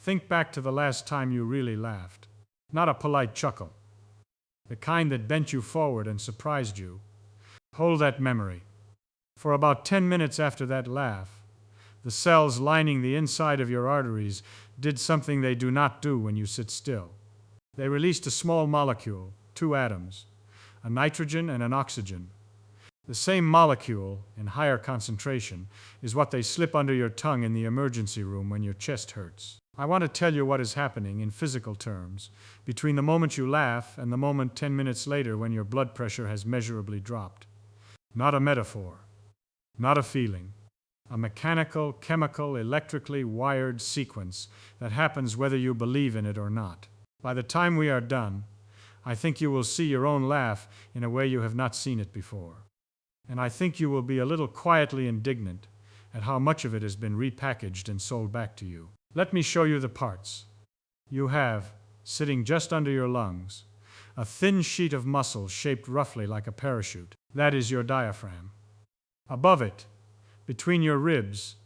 Think back to the last time you really laughed. Not a polite chuckle. The kind that bent you forward and surprised you. Hold that memory. For about 10 minutes after that laugh, the cells lining the inside of your arteries did something they do not do when you sit still. They released a small molecule, 2 atoms, a nitrogen and an oxygen. The same molecule, in higher concentration, is what they slip under your tongue in the emergency room when your chest hurts. I want to tell you what is happening in physical terms between the moment you laugh and the moment 10 minutes later when your blood pressure has measurably dropped. Not a metaphor, not a feeling, a mechanical, chemical, electrically wired sequence that happens whether you believe in it or not. By the time we are done, I think you will see your own laugh in a way you have not seen it before. And I think you will be a little quietly indignant at how much of it has been repackaged and sold back to you. Let me show you the parts. You have, sitting just under your lungs, a thin sheet of muscle shaped roughly like a parachute. That is your diaphragm. Above it, between your ribs,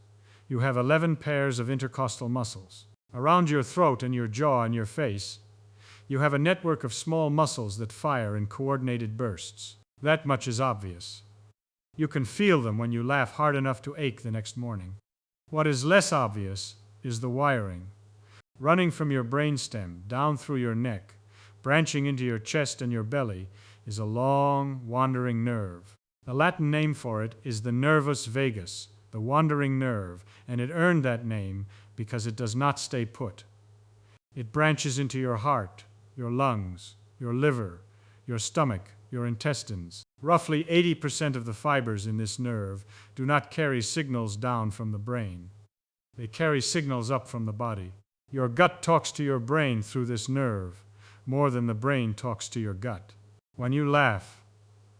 you have 11 pairs of intercostal muscles. Around your throat and your jaw and your face, you have a network of small muscles that fire in coordinated bursts. That much is obvious. You can feel them when you laugh hard enough to ache the next morning. What is less obvious is the wiring. Running from your brainstem down through your neck, branching into your chest and your belly, is a long, wandering nerve. The Latin name for it is the nervus vagus, the wandering nerve, and it earned that name because it does not stay put. It branches into your heart, your lungs, your liver, your stomach, your intestines. Roughly 80% of the fibers in this nerve do not carry signals down from the brain. They carry signals up from the body. Your gut talks to your brain through this nerve more than the brain talks to your gut. When you laugh,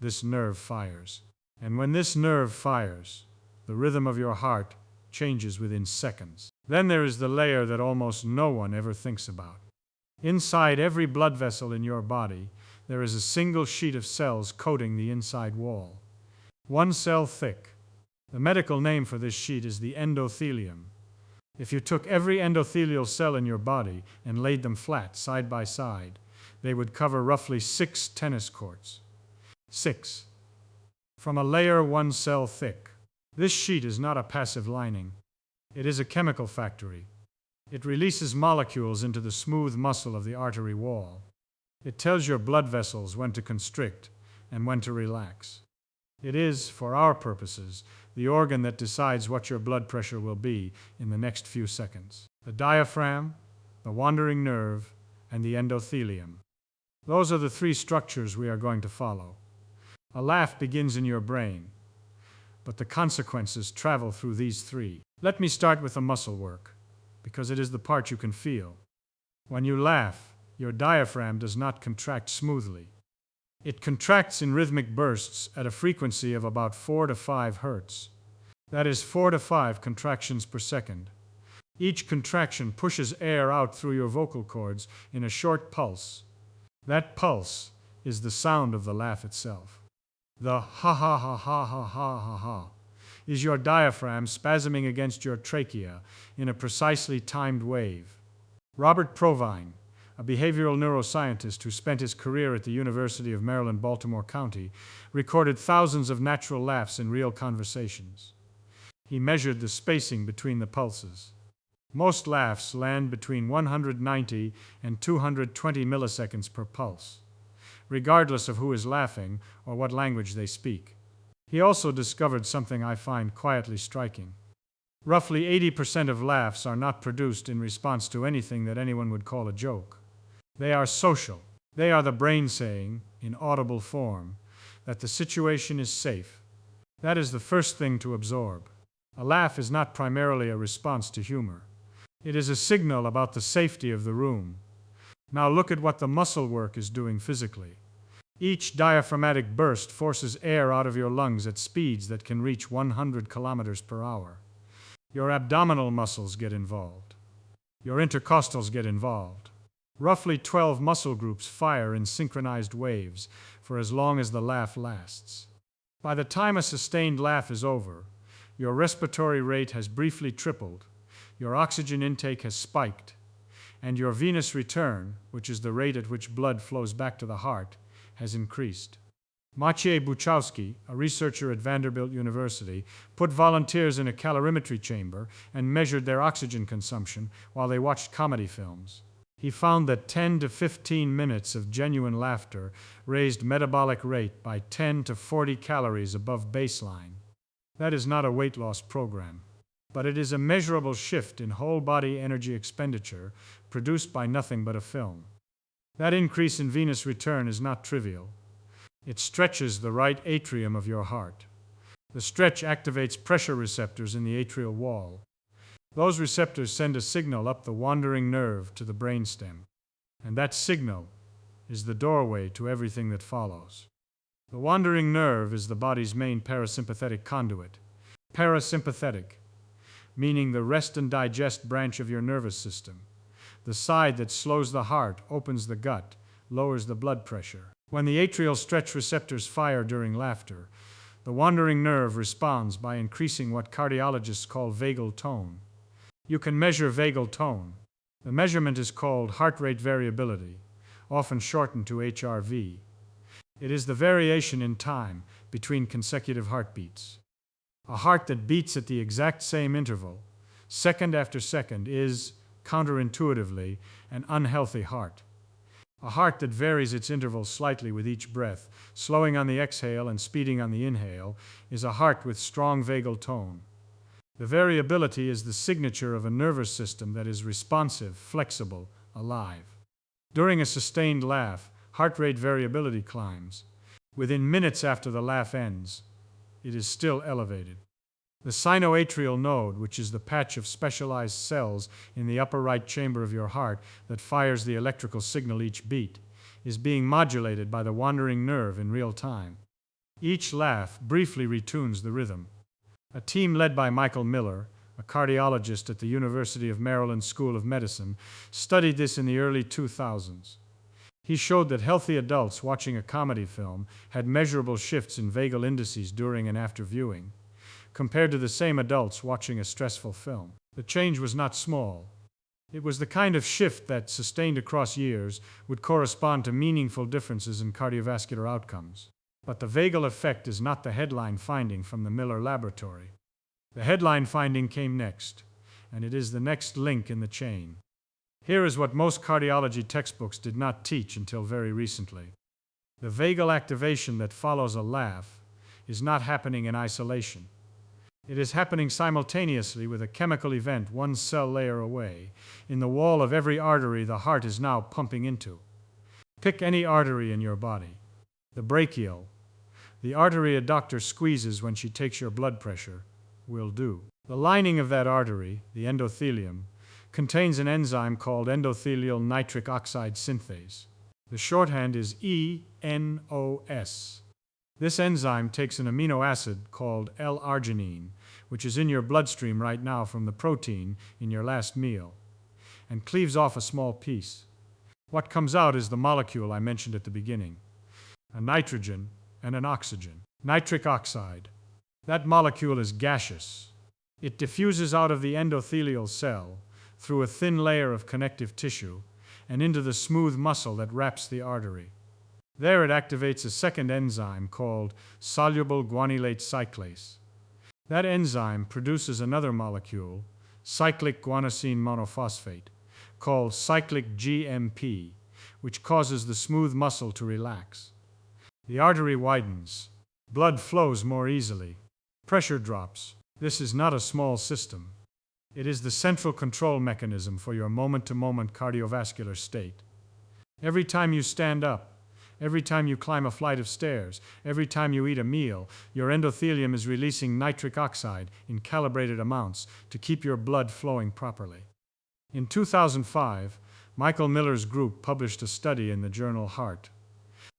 this nerve fires. And when this nerve fires, the rhythm of your heart changes within seconds. Then there is the layer that almost no one ever thinks about. Inside every blood vessel in your body, there is a single sheet of cells coating the inside wall. 1 cell thick. The medical name for this sheet is the endothelium. If you took every endothelial cell in your body and laid them flat, side by side, they would cover roughly 6 tennis courts. 6. From a layer 1 cell thick. This sheet is not a passive lining. It is a chemical factory. It releases molecules into the smooth muscle of the artery wall. It tells your blood vessels when to constrict and when to relax. It is, for our purposes, the organ that decides what your blood pressure will be in the next few seconds. The diaphragm, the wandering nerve, and the endothelium. Those are the 3 structures we are going to follow. A laugh begins in your brain, but the consequences travel through these 3. Let me start with the muscle work, because it is the part you can feel. When you laugh, your diaphragm does not contract smoothly. It contracts in rhythmic bursts at a frequency of about 4 to 5 hertz. That is 4 to 5 contractions per second. Each contraction pushes air out through your vocal cords in a short pulse. That pulse is the sound of the laugh itself. The ha ha ha ha ha ha ha ha is your diaphragm spasming against your trachea in a precisely timed wave. Robert Provine, a behavioral neuroscientist who spent his career at the University of Maryland, Baltimore County, recorded thousands of natural laughs in real conversations. He measured the spacing between the pulses. Most laughs land between 190 and 220 milliseconds per pulse, regardless of who is laughing or what language they speak. He also discovered something I find quietly striking. Roughly 80% of laughs are not produced in response to anything that anyone would call a joke. They are social. They are the brain saying, in audible form, that the situation is safe. That is the first thing to absorb. A laugh is not primarily a response to humor. It is a signal about the safety of the room. Now look at what the muscle work is doing physically. Each diaphragmatic burst forces air out of your lungs at speeds that can reach 100 kilometers per hour. Your abdominal muscles get involved. Your intercostals get involved. Roughly 12 muscle groups fire in synchronized waves for as long as the laugh lasts. By the time a sustained laugh is over, your respiratory rate has briefly tripled, your oxygen intake has spiked, and your venous return, which is the rate at which blood flows back to the heart, has increased. Maciej Buchowski, a researcher at Vanderbilt University, put volunteers in a calorimetry chamber and measured their oxygen consumption while they watched comedy films. He found that 10 to 15 minutes of genuine laughter raised metabolic rate by 10 to 40 calories above baseline. That is not a weight loss program, but it is a measurable shift in whole body energy expenditure produced by nothing but a film. That increase in venous return is not trivial. It stretches the right atrium of your heart. The stretch activates pressure receptors in the atrial wall. Those receptors send a signal up the wandering nerve to the brainstem, and that signal is the doorway to everything that follows. The wandering nerve is the body's main parasympathetic conduit. Parasympathetic, meaning the rest and digest branch of your nervous system. The side that slows the heart, opens the gut, lowers the blood pressure. When the atrial stretch receptors fire during laughter, the wandering nerve responds by increasing what cardiologists call vagal tone. You can measure vagal tone. The measurement is called heart rate variability, often shortened to HRV. It is the variation in time between consecutive heartbeats. A heart that beats at the exact same interval, second after second, is, counterintuitively, an unhealthy heart. A heart that varies its intervals slightly with each breath, slowing on the exhale and speeding on the inhale, is a heart with strong vagal tone. The variability is the signature of a nervous system that is responsive, flexible, alive. During a sustained laugh, heart rate variability climbs. Within minutes after the laugh ends, it is still elevated. The sinoatrial node, which is the patch of specialized cells in the upper right chamber of your heart that fires the electrical signal each beat, is being modulated by the wandering nerve in real time. Each laugh briefly retunes the rhythm. A team led by Michael Miller, a cardiologist at the University of Maryland School of Medicine, studied this in the early 2000s. He showed that healthy adults watching a comedy film had measurable shifts in vagal indices during and after viewing, compared to the same adults watching a stressful film. The change was not small. It was the kind of shift that, sustained across years, would correspond to meaningful differences in cardiovascular outcomes. But the vagal effect is not the headline finding from the Miller Laboratory. The headline finding came next, and it is the next link in the chain. Here is what most cardiology textbooks did not teach until very recently. The vagal activation that follows a laugh is not happening in isolation. It is happening simultaneously with a chemical event one cell layer away, in the wall of every artery the heart is now pumping into. Pick any artery in your body. The brachial, the artery a doctor squeezes when she takes your blood pressure, will do. The lining of that artery, the endothelium, contains an enzyme called endothelial nitric oxide synthase. The shorthand is ENOS. This enzyme takes an amino acid called L-arginine, which is in your bloodstream right now from the protein in your last meal, and cleaves off a small piece. What comes out is the molecule I mentioned at the beginning, a nitrogen and an oxygen. Nitric oxide. That molecule is gaseous. It diffuses out of the endothelial cell through a thin layer of connective tissue and into the smooth muscle that wraps the artery. There it activates a second enzyme called soluble guanylate cyclase. That enzyme produces another molecule, cyclic guanosine monophosphate, called cyclic GMP, which causes the smooth muscle to relax. The artery widens. Blood flows more easily. Pressure drops. This is not a small system. It is the central control mechanism for your moment-to-moment cardiovascular state. Every time you stand up, every time you climb a flight of stairs, every time you eat a meal, your endothelium is releasing nitric oxide in calibrated amounts to keep your blood flowing properly. In 2005, Michael Miller's group published a study in the journal Heart.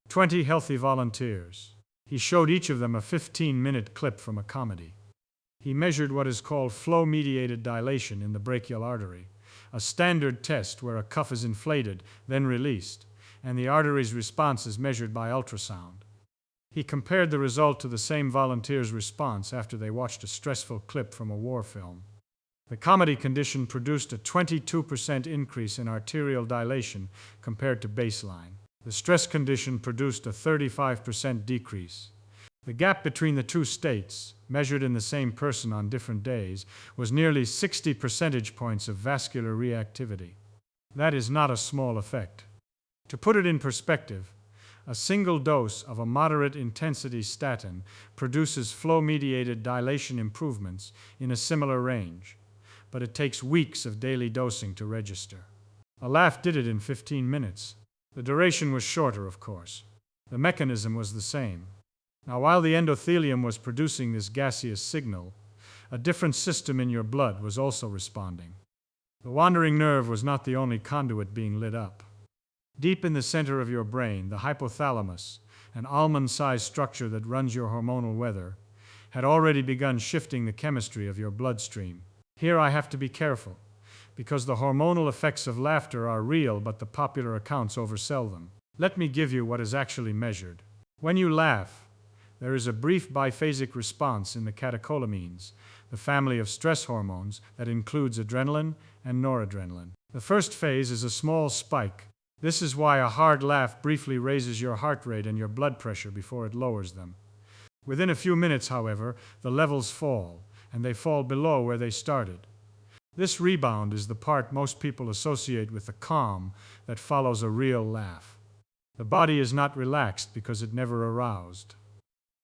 20 healthy volunteers. He showed each of them a 15-minute clip from a comedy. He measured what is called flow-mediated dilation in the brachial artery, a standard test where a cuff is inflated, then released, and the artery's response is measured by ultrasound. He compared the result to the same volunteers' response after they watched a stressful clip from a war film. The comedy condition produced a 22% increase in arterial dilation compared to baseline. The stress condition produced a 35% decrease. The gap between the two states, measured in the same person on different days, was nearly 60 percentage points of vascular reactivity. That is not a small effect. To put it in perspective, a single dose of a moderate intensity statin produces flow-mediated dilation improvements in a similar range, but it takes weeks of daily dosing to register. A laugh did it in 15 minutes. The duration was shorter, of course. The mechanism was the same. Now, while the endothelium was producing this gaseous signal, a different system in your blood was also responding. The wandering nerve was not the only conduit being lit up. Deep in the center of your brain, the hypothalamus, an almond-sized structure that runs your hormonal weather, had already begun shifting the chemistry of your bloodstream. Here I have to be careful, because the hormonal effects of laughter are real, but the popular accounts oversell them. Let me give you what is actually measured. When you laugh, there is a brief biphasic response in the catecholamines, the family of stress hormones that includes adrenaline and noradrenaline. The first phase is a small spike. This is why a hard laugh briefly raises your heart rate and your blood pressure before it lowers them. Within a few minutes, however, the levels fall, and they fall below where they started. This rebound is the part most people associate with the calm that follows a real laugh. The body is not relaxed because it never aroused.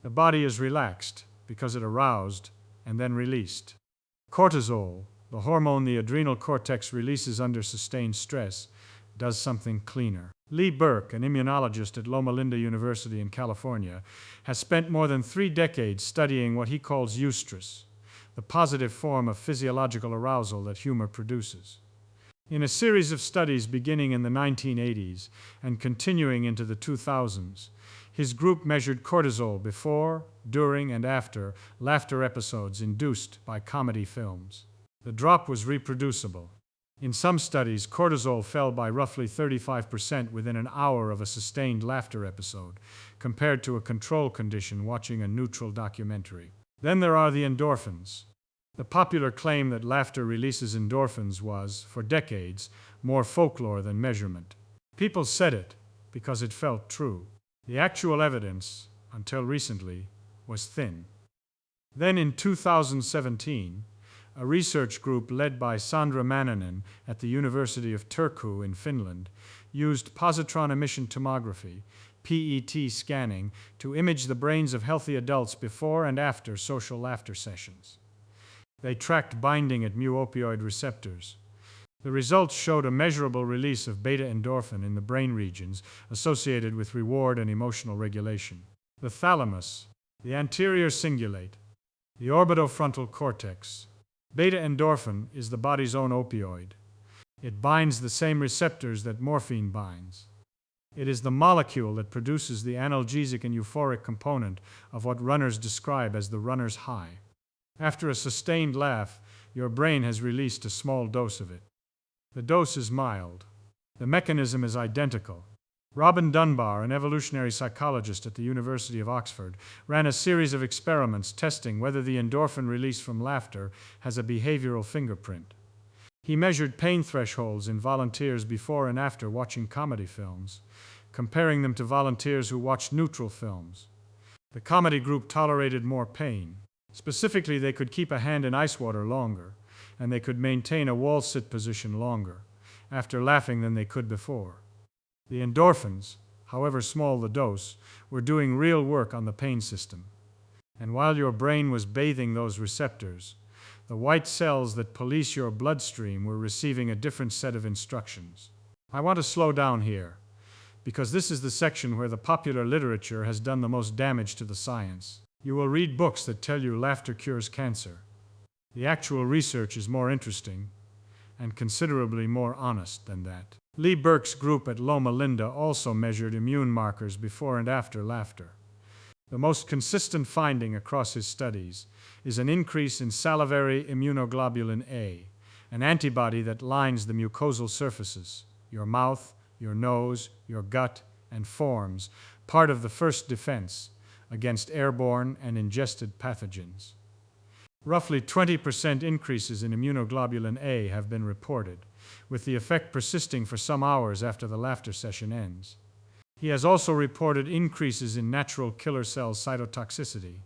The body is relaxed because it aroused and then released. Cortisol, the hormone the adrenal cortex releases under sustained stress, does something cleaner. Lee Burke, an immunologist at Loma Linda University in California, has spent more than 3 decades studying what he calls eustress, the positive form of physiological arousal that humor produces. In a series of studies beginning in the 1980s and continuing into the 2000s, his group measured cortisol before, during, and after laughter episodes induced by comedy films. The drop was reproducible. In some studies, cortisol fell by roughly 35% within an hour of a sustained laughter episode, compared to a control condition watching a neutral documentary. Then there are the endorphins. The popular claim that laughter releases endorphins was, for decades, more folklore than measurement. People said it because it felt true. The actual evidence, until recently, was thin. Then in 2017, a research group led by Sandra Manninen at the University of Turku in Finland used positron emission tomography, PET scanning, to image the brains of healthy adults before and after social laughter sessions. They tracked binding at mu-opioid receptors. The results showed a measurable release of beta-endorphin in the brain regions associated with reward and emotional regulation. The thalamus, the anterior cingulate, the orbitofrontal cortex. Beta-endorphin is the body's own opioid. It binds the same receptors that morphine binds. It is the molecule that produces the analgesic and euphoric component of what runners describe as the runner's high. After a sustained laugh, your brain has released a small dose of it. The dose is mild. The mechanism is identical. Robin Dunbar, an evolutionary psychologist at the University of Oxford, ran a series of experiments testing whether the endorphin release from laughter has a behavioral fingerprint. He measured pain thresholds in volunteers before and after watching comedy films, comparing them to volunteers who watched neutral films. The comedy group tolerated more pain. Specifically, they could keep a hand in ice water longer, and they could maintain a wall sit position longer after laughing than they could before. The endorphins, however small the dose, were doing real work on the pain system. And while your brain was bathing those receptors, the white cells that police your bloodstream were receiving a different set of instructions. I want to slow down here, because this is the section where the popular literature has done the most damage to the science. You will read books that tell you laughter cures cancer. The actual research is more interesting and considerably more honest than that. Lee Burke's group at Loma Linda also measured immune markers before and after laughter. The most consistent finding across his studies is an increase in salivary immunoglobulin A, an antibody that lines the mucosal surfaces, your mouth, your nose, your gut, and forms part of the first defense against airborne and ingested pathogens. Roughly 20% increases in immunoglobulin A have been reported, with the effect persisting for some hours after the laughter session ends. He has also reported increases in natural killer cell cytotoxicity.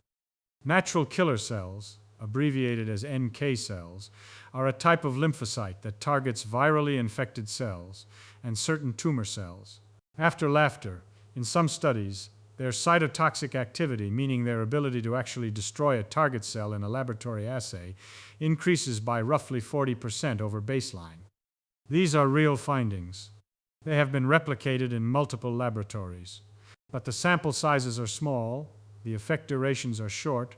Natural killer cells, abbreviated as NK cells, are a type of lymphocyte that targets virally infected cells and certain tumor cells. After laughter, in some studies, their cytotoxic activity, meaning their ability to actually destroy a target cell in a laboratory assay, increases by roughly 40% over baseline. These are real findings. They have been replicated in multiple laboratories, but the sample sizes are small, the effect durations are short,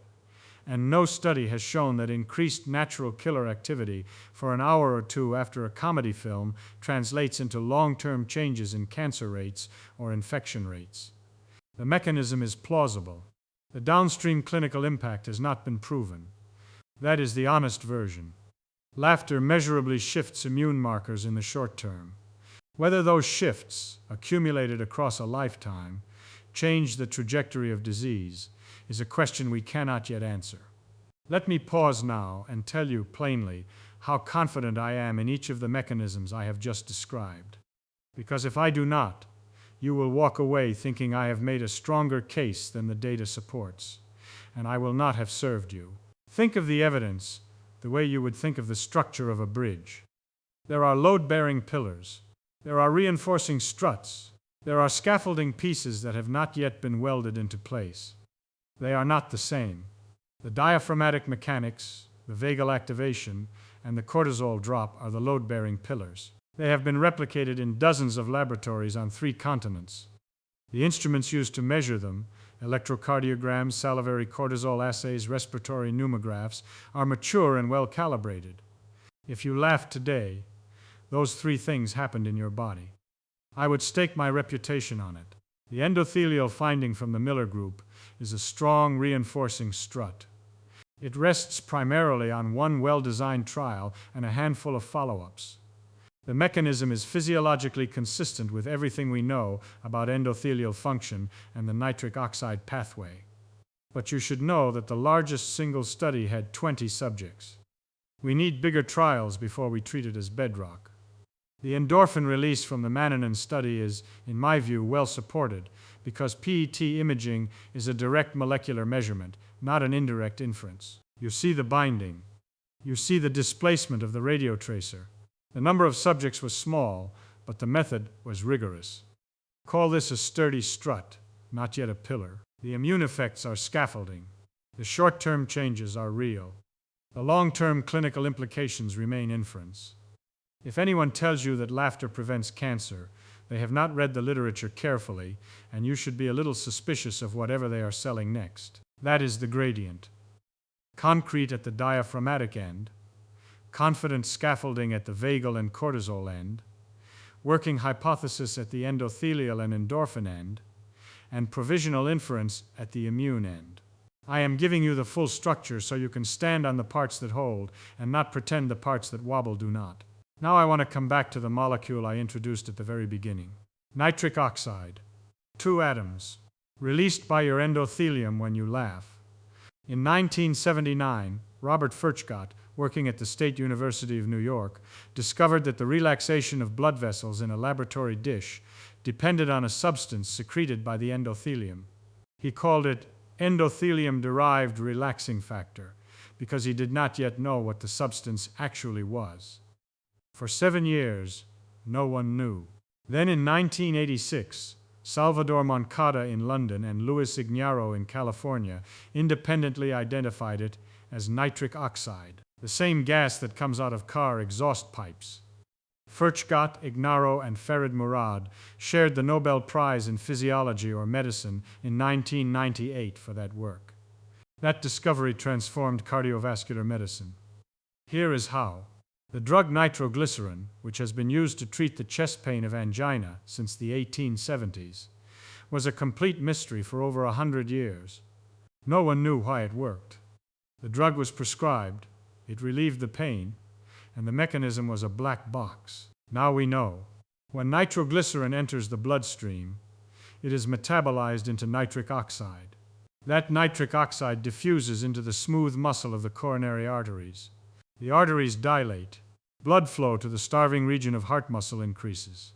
and no study has shown that increased natural killer activity for an hour or two after a comedy film translates into long-term changes in cancer rates or infection rates. The mechanism is plausible. The downstream clinical impact has not been proven. That is the honest version. Laughter measurably shifts immune markers in the short term. Whether those shifts, accumulated across a lifetime, change the trajectory of disease is a question we cannot yet answer. Let me pause now and tell you plainly how confident I am in each of the mechanisms I have just described. Because if I do not, you will walk away thinking I have made a stronger case than the data supports, and I will not have served you. Think of the evidence the way you would think of the structure of a bridge. There are load-bearing pillars. There are reinforcing struts. There are scaffolding pieces that have not yet been welded into place. They are not the same. The diaphragmatic mechanics, the vagal activation, and the cortisol drop are the load-bearing pillars. They have been replicated in dozens of laboratories on 3 continents. The instruments used to measure them, electrocardiograms, salivary cortisol assays, respiratory pneumographs, are mature and well calibrated. If you laugh today, those 3 things happened in your body. I would stake my reputation on it. The endothelial finding from the Miller Group is a strong reinforcing strut. It rests primarily on one well-designed trial and a handful of follow-ups. The mechanism is physiologically consistent with everything we know about endothelial function and the nitric oxide pathway. But you should know that the largest single study had 20 subjects. We need bigger trials before we treat it as bedrock. The endorphin release from the Mannanen study is, in my view, well supported because PET imaging is a direct molecular measurement, not an indirect inference. You see the binding. You see the displacement of the radiotracer. The number of subjects was small, but the method was rigorous. Call this a sturdy strut, not yet a pillar. The immune effects are scaffolding. The short-term changes are real. The long-term clinical implications remain inference. If anyone tells you that laughter prevents cancer, they have not read the literature carefully, and you should be a little suspicious of whatever they are selling next. That is the gradient. Concrete at the diaphragmatic end, confident scaffolding at the vagal and cortisol end, working hypothesis at the endothelial and endorphin end, and provisional inference at the immune end. I am giving you the full structure so you can stand on the parts that hold and not pretend the parts that wobble do not. Now I want to come back to the molecule I introduced at the very beginning. Nitric oxide. 2 atoms. Released by your endothelium when you laugh. In 1979, Robert Furchtgott, working at the State University of New York, discovered that the relaxation of blood vessels in a laboratory dish depended on a substance secreted by the endothelium. He called it endothelium-derived relaxing factor because he did not yet know what the substance actually was. For 7 years, no one knew. Then in 1986, Salvador Moncada in London and Luis Ignarro in California independently identified it as nitric oxide, the same gas that comes out of car exhaust pipes. Furchtgott, Ignarro, and Farid Murad shared the Nobel Prize in Physiology or Medicine in 1998 for that work. That discovery transformed cardiovascular medicine. Here is how. The drug nitroglycerin, which has been used to treat the chest pain of angina since the 1870s, was a complete mystery for over 100 years. No one knew why it worked. The drug was prescribed, it relieved the pain, and the mechanism was a black box. Now we know. When nitroglycerin enters the bloodstream, it is metabolized into nitric oxide. That nitric oxide diffuses into the smooth muscle of the coronary arteries. The arteries dilate. Blood flow to the starving region of heart muscle increases.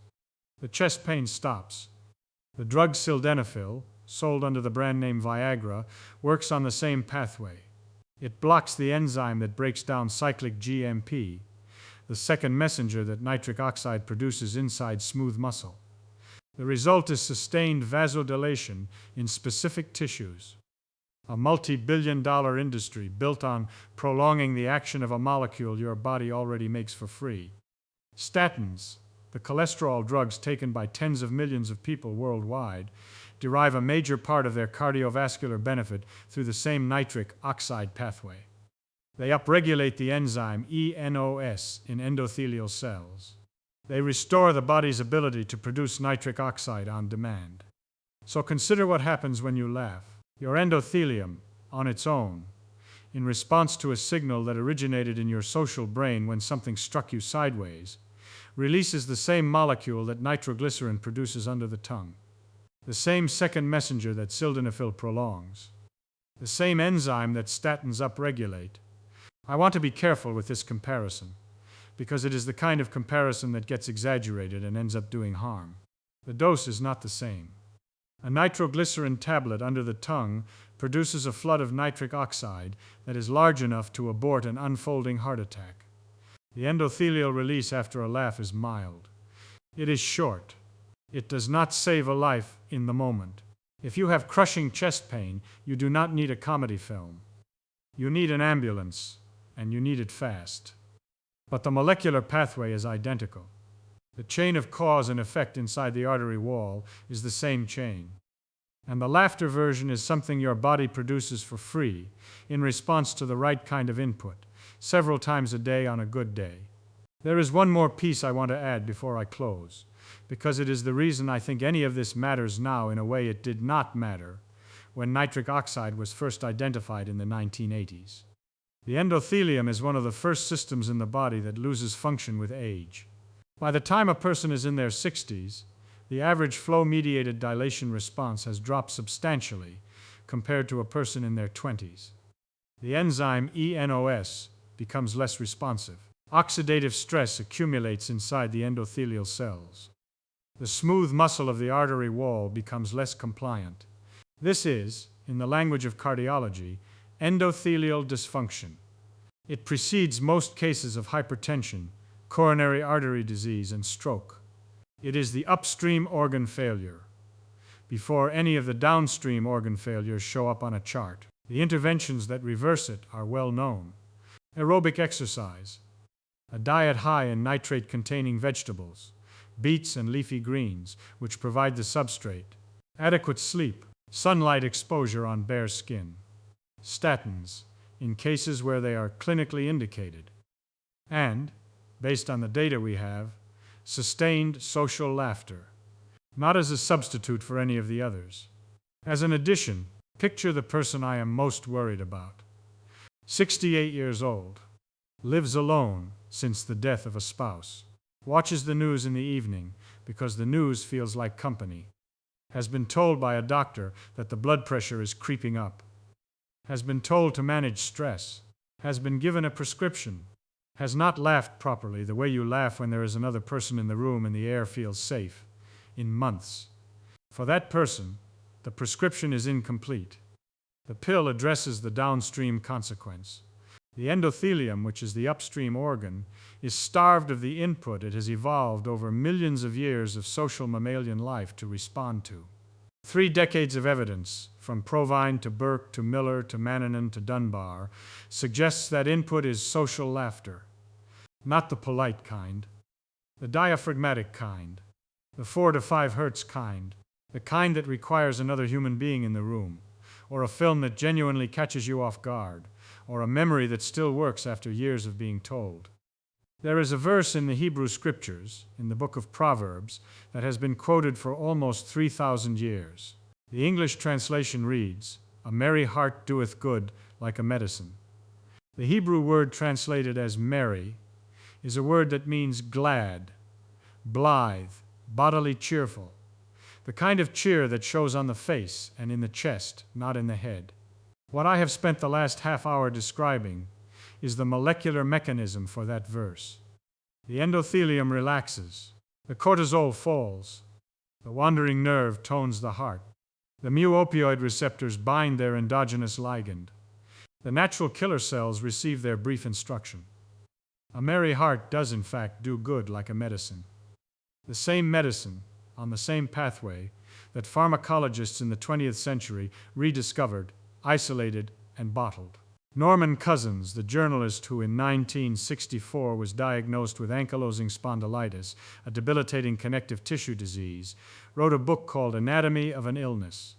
The chest pain stops. The drug sildenafil, sold under the brand name Viagra, works on the same pathway. It blocks the enzyme that breaks down cyclic GMP, the second messenger that nitric oxide produces inside smooth muscle. The result is sustained vasodilation in specific tissues. A multi-billion-dollar industry built on prolonging the action of a molecule your body already makes for free. Statins, the cholesterol drugs taken by tens of millions of people worldwide, derive a major part of their cardiovascular benefit through the same nitric oxide pathway. They upregulate the enzyme ENOS in endothelial cells. They restore the body's ability to produce nitric oxide on demand. So consider what happens when you laugh. Your endothelium, on its own, in response to a signal that originated in your social brain when something struck you sideways, releases the same molecule that nitroglycerin produces under the tongue, the same second messenger that sildenafil prolongs, the same enzyme that statins upregulate. I want to be careful with this comparison, because it is the kind of comparison that gets exaggerated and ends up doing harm. The dose is not the same. A nitroglycerin tablet under the tongue produces a flood of nitric oxide that is large enough to abort an unfolding heart attack. The endothelial release after a laugh is mild. It is short. It does not save a life in the moment. If you have crushing chest pain, you do not need a comedy film. You need an ambulance, and you need it fast. But the molecular pathway is identical. The chain of cause and effect inside the artery wall is the same chain. And the laughter version is something your body produces for free in response to the right kind of input, several times a day on a good day. There is one more piece I want to add before I close, because it is the reason I think any of this matters now in a way it did not matter when nitric oxide was first identified in the 1980s. The endothelium is one of the first systems in the body that loses function with age. By the time a person is in their 60s, the average flow-mediated dilation response has dropped substantially compared to a person in their 20s. The enzyme ENOS becomes less responsive. Oxidative stress accumulates inside the endothelial cells. The smooth muscle of the artery wall becomes less compliant. This is, in the language of cardiology, endothelial dysfunction. It precedes most cases of hypertension, coronary artery disease, and stroke. It is the upstream organ failure, before any of the downstream organ failures show up on a chart. The interventions that reverse it are well known. Aerobic exercise, a diet high in nitrate-containing vegetables, beets and leafy greens, which provide the substrate, adequate sleep, sunlight exposure on bare skin, statins, in cases where they are clinically indicated, and, based on the data we have, sustained social laughter, not as a substitute for any of the others. As an addition, picture the person I am most worried about. 68 years old, lives alone since the death of a spouse, watches the news in the evening because the news feels like company, has been told by a doctor that the blood pressure is creeping up, has been told to manage stress, has been given a prescription, has not laughed properly the way you laugh when there is another person in the room and the air feels safe, in months. For that person, the prescription is incomplete. The pill addresses the downstream consequence. The endothelium, which is the upstream organ, is starved of the input it has evolved over millions of years of social mammalian life to respond to. 3 decades of evidence, from Provine to Burke to Miller to Mannanen to Dunbar, suggests that input is social laughter. Not the polite kind, the diaphragmatic kind, the 4 to 5 hertz kind, the kind that requires another human being in the room, or a film that genuinely catches you off guard, or a memory that still works after years of being told. There is a verse in the Hebrew Scriptures, in the book of Proverbs, that has been quoted for almost 3,000 years. The English translation reads, "A merry heart doeth good like a medicine." The Hebrew word translated as merry is a word that means glad, blithe, bodily cheerful, The kind of cheer that shows on the face and in the chest, not in the head. What I have spent the last half hour describing is the molecular mechanism for that verse. The endothelium relaxes. The cortisol falls. The wandering nerve tones the heart. The mu-opioid receptors bind their endogenous ligand. The natural killer cells receive their brief instruction. A merry heart does in fact do good like a medicine. The same medicine, on the same pathway, that pharmacologists in the 20th century rediscovered, isolated, and bottled. Norman Cousins, the journalist who in 1964 was diagnosed with ankylosing spondylitis, a debilitating connective tissue disease, wrote a book called Anatomy of an Illness.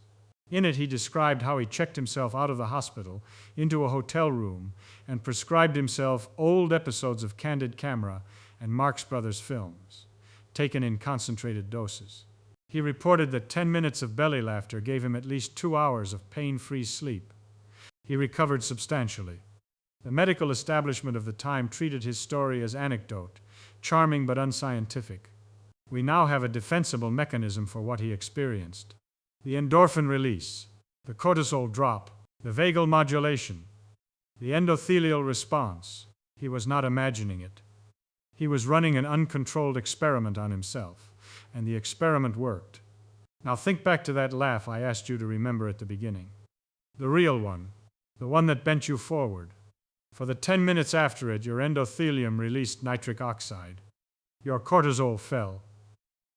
In it, he described how he checked himself out of the hospital into a hotel room and prescribed himself old episodes of Candid Camera and Marx Brothers films, taken in concentrated doses. He reported that 10 minutes of belly laughter gave him at least 2 hours of pain-free sleep. He recovered substantially. The medical establishment of the time treated his story as anecdote, charming but unscientific. We now have a defensible mechanism for what he experienced. The endorphin release, the cortisol drop, the vagal modulation, the endothelial response. He was not imagining it. He was running an uncontrolled experiment on himself, and the experiment worked. Now think back to that laugh I asked you to remember at the beginning. The real one, the one that bent you forward. For the 10 minutes after it, your endothelium released nitric oxide. Your cortisol fell.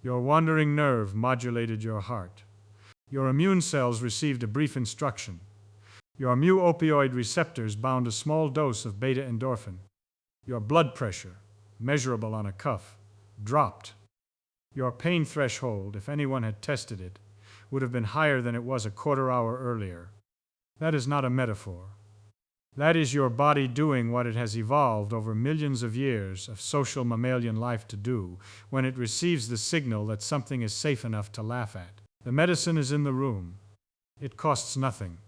Your wandering nerve modulated your heart. Your immune cells received a brief instruction. Your mu-opioid receptors bound a small dose of beta-endorphin. Your blood pressure, measurable on a cuff, dropped. Your pain threshold, if anyone had tested it, would have been higher than it was a quarter hour earlier. That is not a metaphor. That is your body doing what it has evolved over millions of years of social mammalian life to do when it receives the signal that something is safe enough to laugh at. The medicine is in the room. It costs nothing.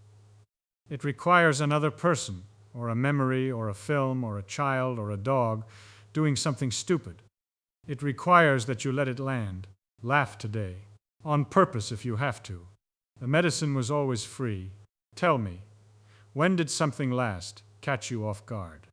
It requires another person, or a memory, or a film, or a child, or a dog, doing something stupid. It requires that you let it land. Laugh today. On purpose if you have to. The medicine was always free. Tell me, when did something last catch you off guard?